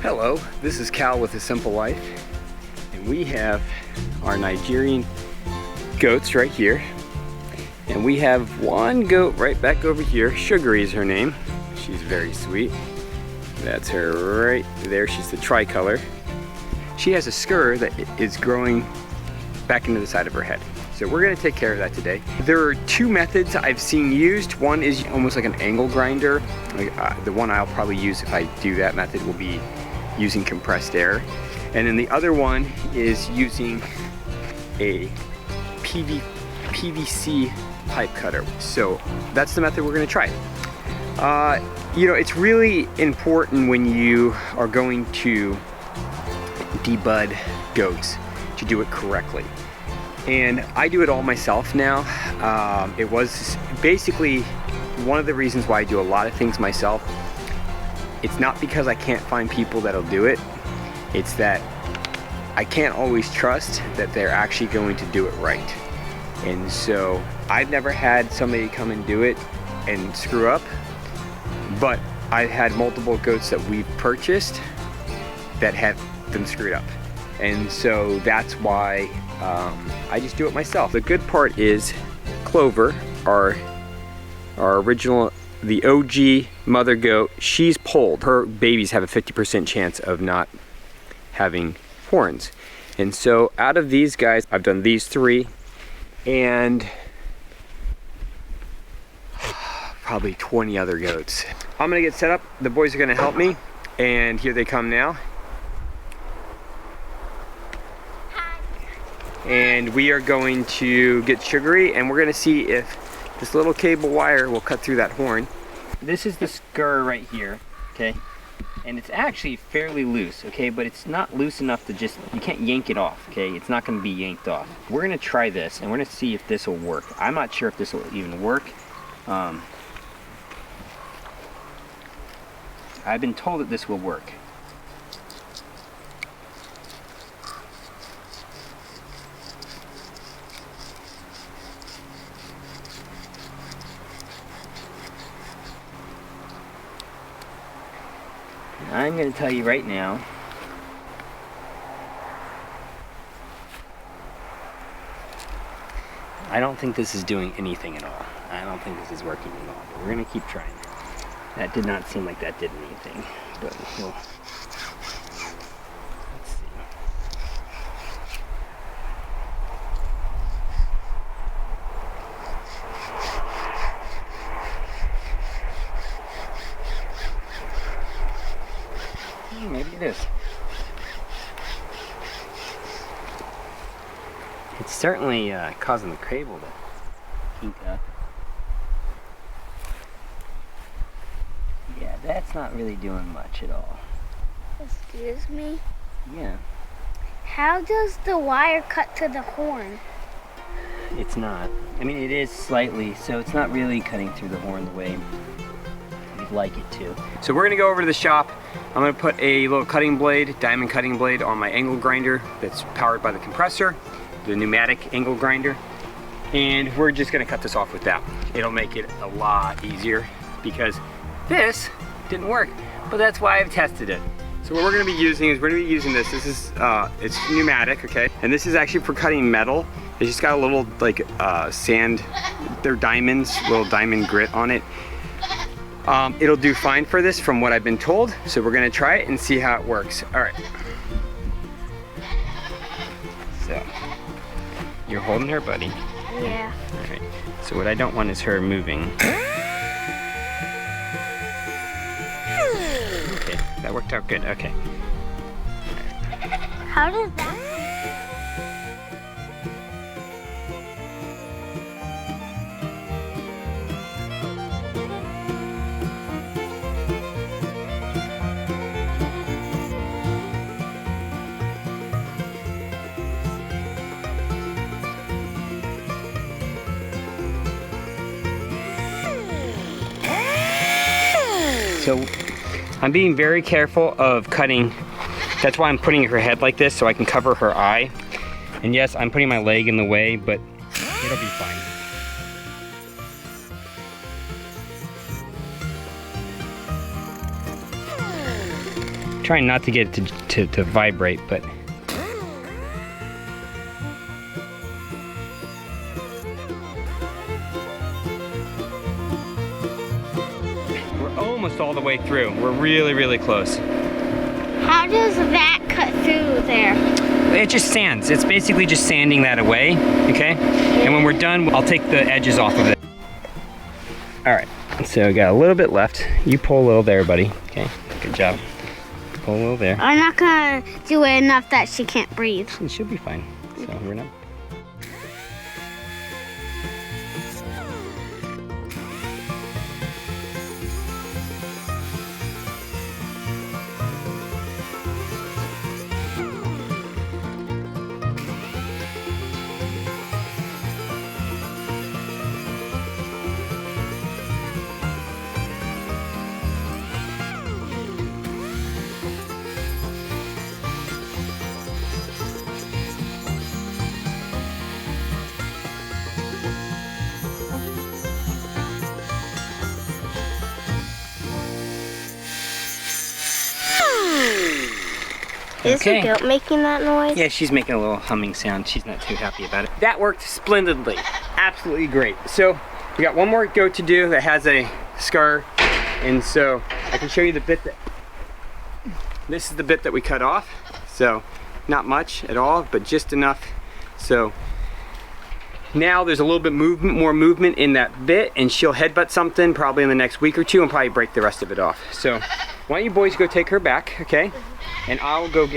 Hello, this is Cal with A Simple Life, and we have our Nigerian goats right here, and we have one goat right back over here. Sugary is her name. She's very sweet. That's her right there. She's the tricolor. She has a scur that is growing back into the side of her head. So we're gonna take care of that today. There are two methods I've seen used. One is almost like an angle grinder. The one I'll probably use if I do that method will be using compressed air. And then the other one is using a PVC pipe cutter. So that's the method we're gonna try. You know, it's really important when you are going to debud goats to do it correctly. And I do it all myself now. It was basically one of the reasons why I do a lot of things myself. It's not because I can't find people that'll do it. It's that I can't always trust that they're actually going to do it right. And so I've never had somebody come and do it and screw up, but I've had multiple goats that we've purchased that have them screwed up. And so that's why I just do it myself. The good part is Clover, our original, the OG mother goat, she's polled. Her babies have a 50% chance of not having horns. And so out of these guys, I've done these three and probably 20 other goats. I'm gonna get set up. The boys are gonna help me, and here they come now. And we are going to get Sugary, and we're gonna see if this little cable wire will cut through that horn. This is the scur right here, okay? And it's actually fairly loose, okay? But it's not loose enough to just, you can't yank it off, okay? It's not gonna be yanked off. We're gonna try this, and we're gonna see if this will work. I'm not sure if this will even work. I've been told that this will work. I'm going to tell you right now, I don't think this is doing anything at all. I don't think this is working at all, but we're going to keep trying. That did not seem like that did anything, but we'll, let's see. Maybe it is. It's certainly causing the cable to kink up. Yeah, that's not really doing much at all. Excuse me? Yeah. How does the wire cut to the horn? It's not. I mean, it is slightly, so it's not really cutting through the horn the way we'd like it to. So we're gonna go over to the shop. I'm gonna put a little cutting blade, diamond cutting blade, on my angle grinder that's powered by the compressor, the pneumatic angle grinder, and we're just gonna cut this off with that. It'll make it a lot easier because this didn't work, but that's why I've tested it. So what we're gonna be using is, we're gonna be using this. This is, it's pneumatic, okay? And this is actually for cutting metal. It's just got a little like sand, they're diamonds, little diamond grit on it. It'll do fine for this from what I've been told. So we're gonna try it and see how it works. All right. So, you're holding her, buddy? Yeah. All right. So what I don't want is her moving. Okay, that worked out good, okay. How does that? So I'm being very careful of cutting. That's why I'm putting her head like this, so I can cover her eye. And yes, I'm putting my leg in the way, but it'll be fine. Trying not to get it to vibrate, but. We're almost all the way through. We're really, really close. How does that cut through there? It just sands. It's basically just sanding that away, okay? And when we're done, I'll take the edges off of it. All right, so I got a little bit left. You pull a little there, buddy. Okay, good job. Pull a little there. I'm not gonna do it enough that she can't breathe. It should be fine. So we're not. Is Okay. the goat making that noise? Yeah, she's making a little humming sound. She's not too happy about it. That worked splendidly. Absolutely great. So we got one more goat to do that has a scar. And so I can show you the bit that, this is the bit that we cut off. So not much at all, but just enough. So now there's a little bit more movement in that bit, and she'll headbutt something probably in the next week or two and probably break the rest of it off. So why don't you boys go take her back, okay? And I'll go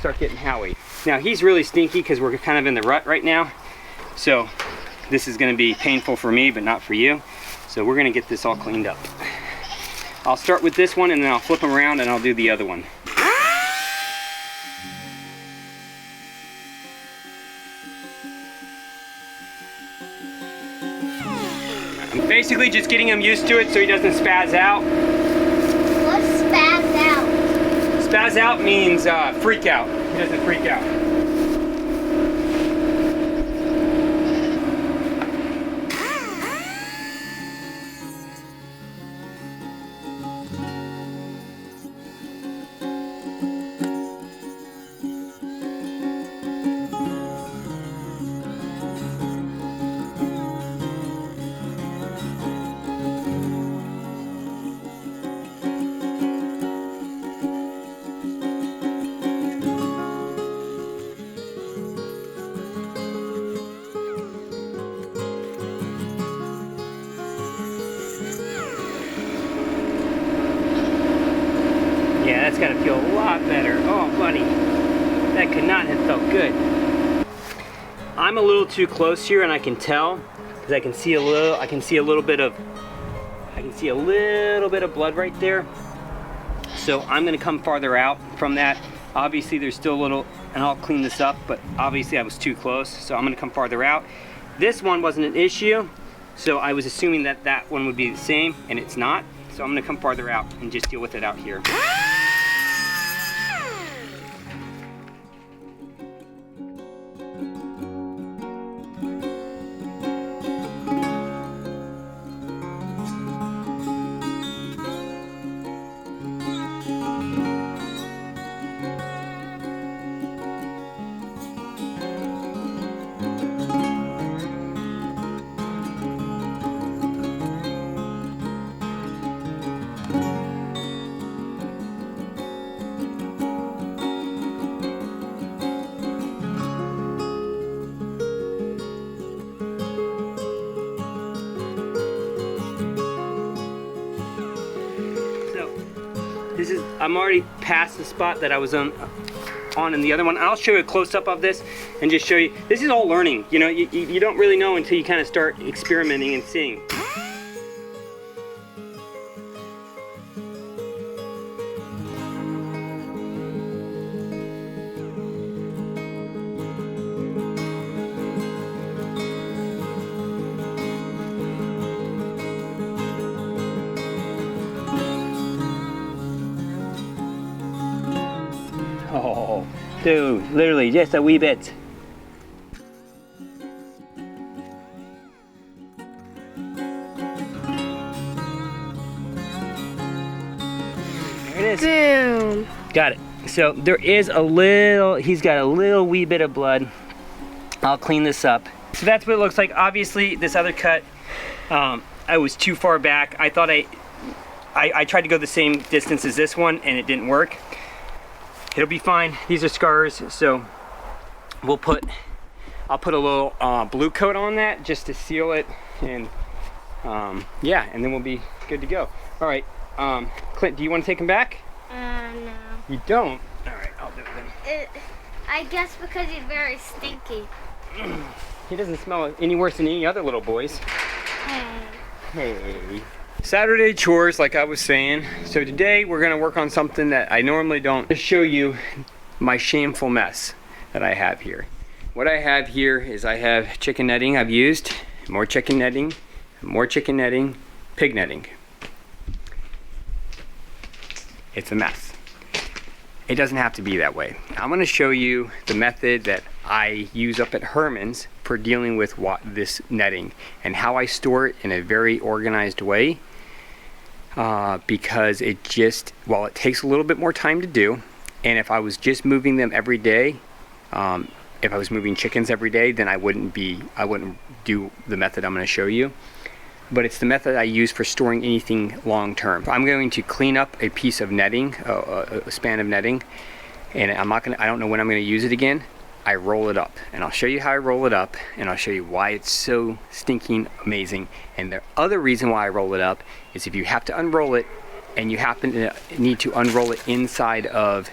start getting Howie. Now he's really stinky because we're kind of in the rut right now. So this is gonna be painful for me, but not for you. So we're gonna get this all cleaned up. I'll start with this one and then I'll flip him around and I'll do the other one. I'm basically just getting him used to it so he doesn't spaz out. What's spaz out? Spaz out means freak out. He doesn't freak out. Yeah, that's gotta feel a lot better. Oh, buddy, that could not have felt good. I'm a little too close here, and I can tell because I can see a little bit of blood right there. So I'm gonna come farther out from that. Obviously, there's still a little, and I'll clean this up. But obviously, I was too close, so I'm gonna come farther out. This one wasn't an issue, so I was assuming that that one would be the same, and it's not. So I'm gonna come farther out and just deal with it out here. I'm already past the spot that I was on in the other one. I'll show you a close-up of this and just show you. This is all learning. You know, you don't really know until you kind of start experimenting and seeing. Oh, dude, literally just a wee bit. There it is. Boom. Got it. So there is a little, he's got a little wee bit of blood. I'll clean this up. So that's what it looks like. Obviously, this other cut, I was too far back. I thought I tried to go the same distance as this one and it didn't work. It'll be fine. These are scars, so I'll put a little blue coat on that just to seal it, and yeah, and then we'll be good to go. All right, Clint, do you want to take him back? No. You don't? All right, I'll do it then. I guess because he's very stinky. He doesn't smell any worse than any other little boys. Hey. Saturday chores, like I was saying. So today we're gonna work on something that I normally don't. To show you my shameful mess that I have here. What I have here is I have chicken netting I've used, more chicken netting, pig netting. It's a mess. It doesn't have to be that way. I'm gonna show you the method that I use up at Herman's for dealing with this netting and how I store it in a very organized way, because it just, while it takes a little bit more time to do, and if I was just moving them every day, if I was moving chickens every day, then I wouldn't do the method I'm going to show you. But it's the method I use for storing anything long term. I'm going to clean up a piece of netting, a span of netting, and I don't know when I'm going to use it again. I roll it up, and I'll show you how I roll it up, and I'll show you why it's so stinking amazing. And the other reason why I roll it up is if you have to unroll it, and you happen to need to unroll it inside of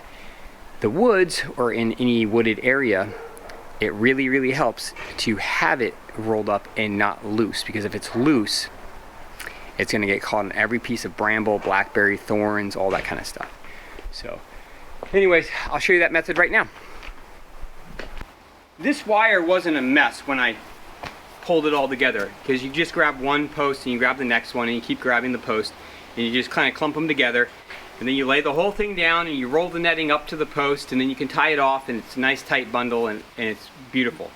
the woods or in any wooded area, it really, really helps to have it rolled up and not loose, because if it's loose, it's going to get caught in every piece of bramble, blackberry, thorns, all that kind of stuff. So anyways, I'll show you that method right now. This wire wasn't a mess when I pulled it all together, because you just grab one post and you grab the next one and you keep grabbing the post and you just kind of clump them together, and then you lay the whole thing down and you roll the netting up to the post, and then you can tie it off, and it's a nice tight bundle, and it's beautiful.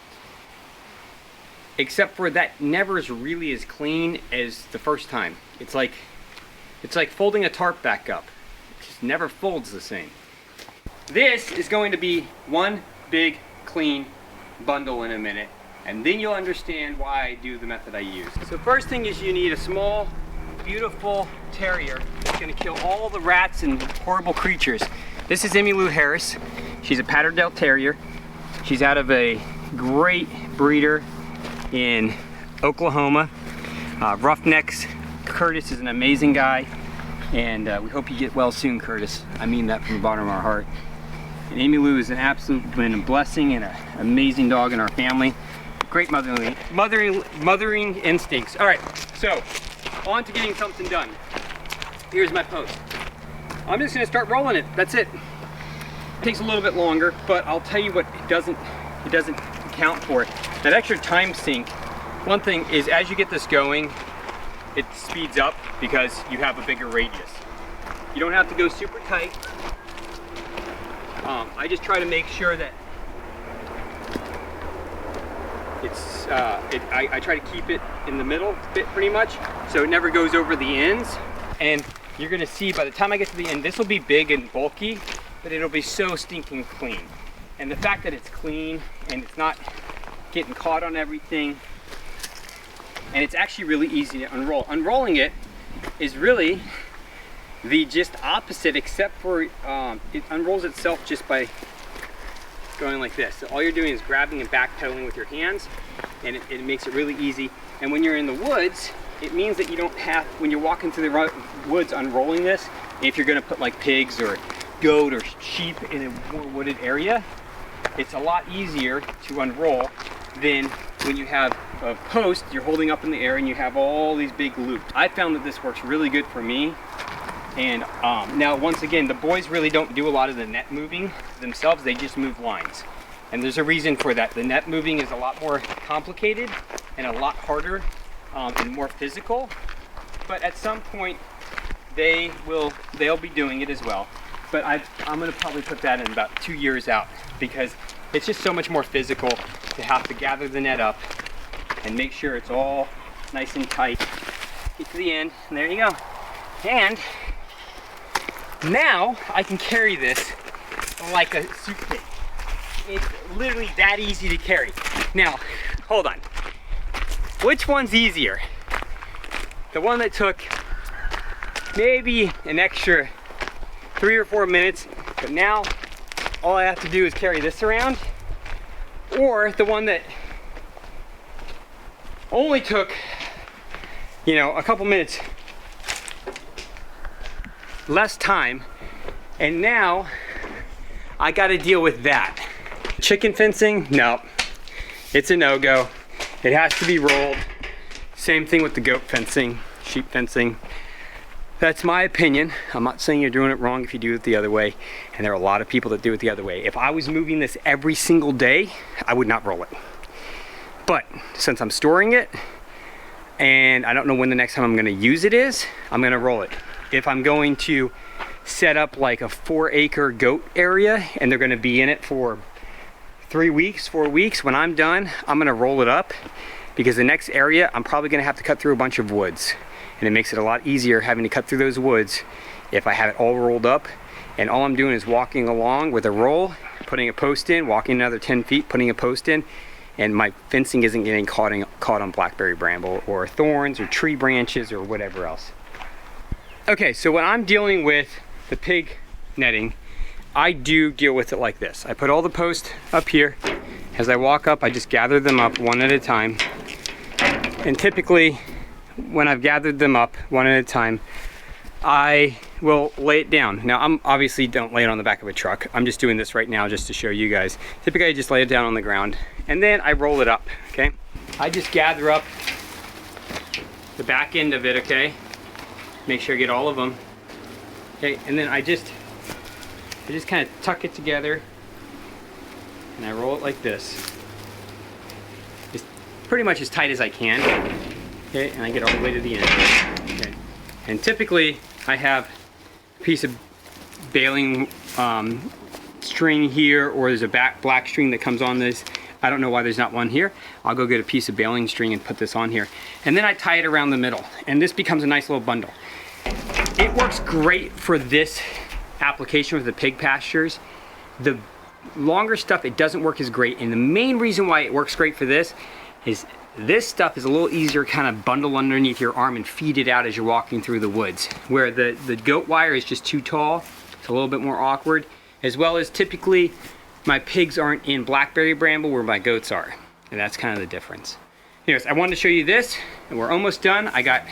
Except for that never is really as clean as the first time. It's like folding a tarp back up. It just never folds the same. This is going to be one big clean bundle in a minute, and then you'll understand why I do the method I use. So first thing is you need a small, beautiful terrier that's going to kill all the rats and horrible creatures. This is Emmylou Harris. She's a Patterdale Terrier. She's out of a great breeder in Oklahoma. Roughnecks. Curtis is an amazing guy, and we hope you get well soon, Curtis. I mean that from the bottom of our heart. And Emmylou is an absolute blessing and an amazing dog in our family. Great mothering instincts. All right, so on to getting something done. Here's my post. I'm just gonna start rolling it, that's it. It takes a little bit longer, but I'll tell you what it doesn't count for. That extra time sink, one thing is as you get this going, it speeds up because you have a bigger radius. You don't have to go super tight. I just try to make sure that it's, I try to keep it in the middle pretty much, so it never goes over the ends. And you're gonna see by the time I get to the end, this will be big and bulky, but it'll be so stinking clean. And the fact that it's clean and it's not getting caught on everything, and it's actually really easy to unroll. Unrolling it is really the just opposite, except for it unrolls itself just by going like this. So all you're doing is grabbing and backpedaling with your hands, and it makes it really easy. And when you're in the woods, it means that you don't have, when you're walking through the woods unrolling this, if you're gonna put like pigs or goat or sheep in a more wooded area, it's a lot easier to unroll than when you have a post you're holding up in the air and you have all these big loops. I found that this works really good for me. And now once again, the boys really don't do a lot of the net moving themselves, they just move lines. And there's a reason for that. The net moving is a lot more complicated and a lot harder and more physical. But at some point, they'll be doing it as well. But I'm gonna probably put that in about 2 years out, because it's just so much more physical to have to gather the net up and make sure it's all nice and tight. Get to the end, and there you go. And Now I can carry this like a suitcase. It's literally that easy to carry. Now, hold on. Which one's easier? The one that took maybe an extra 3 or 4 minutes, but now all I have to do is carry this around, or the one that only took, you know, a couple minutes less time, and now I got to deal with that. Chicken fencing, no, it's a no-go. It has to be rolled. Same thing with the goat fencing, sheep fencing. That's my opinion. I'm not saying you're doing it wrong if you do it the other way, and there are a lot of people that do it the other way. If I was moving this every single day, I would not roll it. But since I'm storing it, and I don't know when the next time I'm gonna use it is, I'm gonna roll it. If I'm going to set up like a 4-acre goat area, and they're gonna be in it for 3 weeks, 4 weeks, when I'm done, I'm gonna roll it up, because the next area, I'm probably gonna have to cut through a bunch of woods. And it makes it a lot easier having to cut through those woods if I have it all rolled up, and all I'm doing is walking along with a roll, putting a post in, walking another 10 feet, putting a post in, and my fencing isn't getting caught on blackberry bramble or thorns or tree branches or whatever else. Okay, so when I'm dealing with the pig netting, I do deal with it like this. I put all the posts up here. As I walk up, I just gather them up one at a time. And typically, when I've gathered them up one at a time, I will lay it down. Now, I'm obviously don't lay it on the back of a truck. I'm just doing this right now just to show you guys. Typically, I just lay it down on the ground, and then I roll it up, okay? I just gather up the back end of it, okay? Make sure I get all of them. Okay, and then I just kind of tuck it together, and I roll it like this. Just pretty much as tight as I can. Okay, and I get all the way to the end. Okay. And typically, I have a piece of baling string here, or there's a black string that comes on this. I don't know why there's not one here. I'll go get a piece of baling string and put this on here. And then I tie it around the middle, and this becomes a nice little bundle. It works great for this application with the pig pastures. The longer stuff, it doesn't work as great, and the main reason why it works great for this is this stuff is a little easier to kind of bundle underneath your arm and feed it out as you're walking through the woods. Where the goat wire is just too tall, it's a little bit more awkward. As well as typically, my pigs aren't in blackberry bramble where my goats are. And that's kind of the difference. Anyways, I wanted to show you this, and we're almost done. I got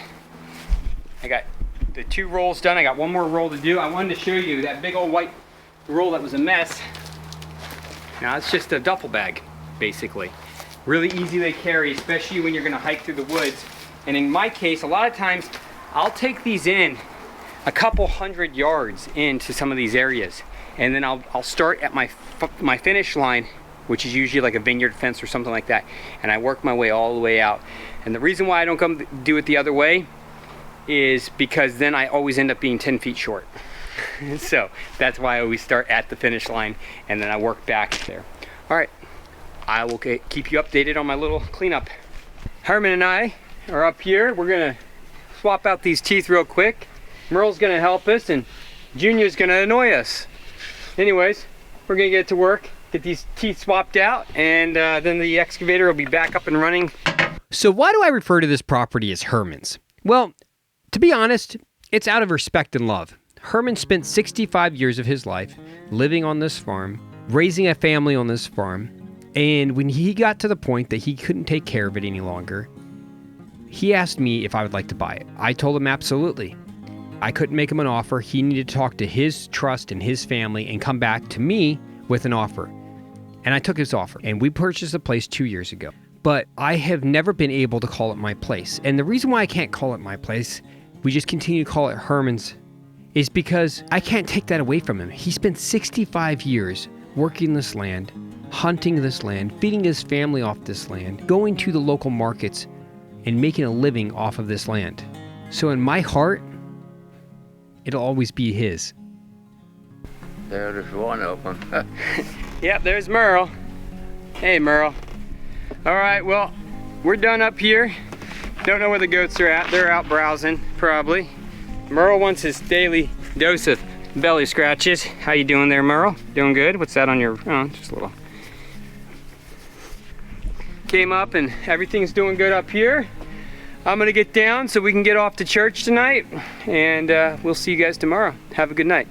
the 2 rolls done. I got 1 more roll to do. I wanted to show you that big old white roll that was a mess. Now it's just a duffel bag, basically. Really easy to carry, especially when you're gonna hike through the woods. And in my case, a lot of times, I'll take these in a couple 100 yards into some of these areas. And then I'll start at my finish line, which is usually like a vineyard fence or something like that. And I work my way all the way out. And the reason why I don't come do it the other way is because then I always end up being 10 feet short. So that's why I always start at the finish line and then I work back there. All right, I will keep you updated on my little cleanup. Herman and I are up here. We're gonna swap out these teeth real quick. Merle's gonna help us and Junior's gonna annoy us. Anyways, we're gonna get to work, get these teeth swapped out, and then the excavator will be back up and running. So why do I refer to this property as Herman's? Well, to be honest, it's out of respect and love. Herman spent 65 years of his life living on this farm, raising a family on this farm, and when he got to the point that he couldn't take care of it any longer, he asked me if I would like to buy it. I told him absolutely. I couldn't make him an offer. He needed to talk to his trust and his family and come back to me with an offer. And I took his offer, and we purchased the place 2 years ago. But I have never been able to call it my place. And the reason why I can't call it my place, we just continue to call it Herman's, is because I can't take that away from him. He spent 65 years working this land, hunting this land, feeding his family off this land, going to the local markets, and making a living off of this land. So in my heart, it'll always be his. There's one of them. Yep, there's Merle. Hey, Merle. All right, well, we're done up here. Don't know where the goats are at. They're out browsing, probably. Merle wants his daily dose of belly scratches. How you doing there, Merle? Doing good? What's that on your, oh, just a little. Came up and everything's doing good up here. I'm gonna get down so we can get off to church tonight, and we'll see you guys tomorrow. Have a good night.